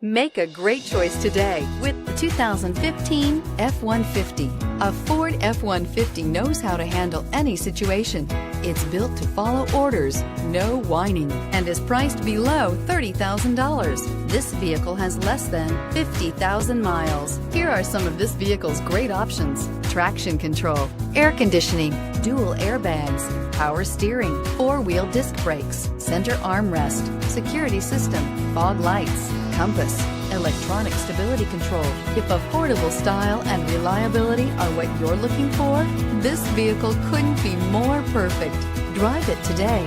Make a great choice today with the 2015 F-150. A Ford F-150 knows how to handle any situation. It's built to follow orders, no whining, and is priced below $30,000. This vehicle has less than 50,000 miles. Here are some of this vehicle's great options: traction control, air conditioning, dual airbags, power steering, four-wheel disc brakes, center armrest, security system, fog lights, compass, electronic stability control. If affordable style and reliability are what you're looking for, this vehicle couldn't be more perfect. Drive it today.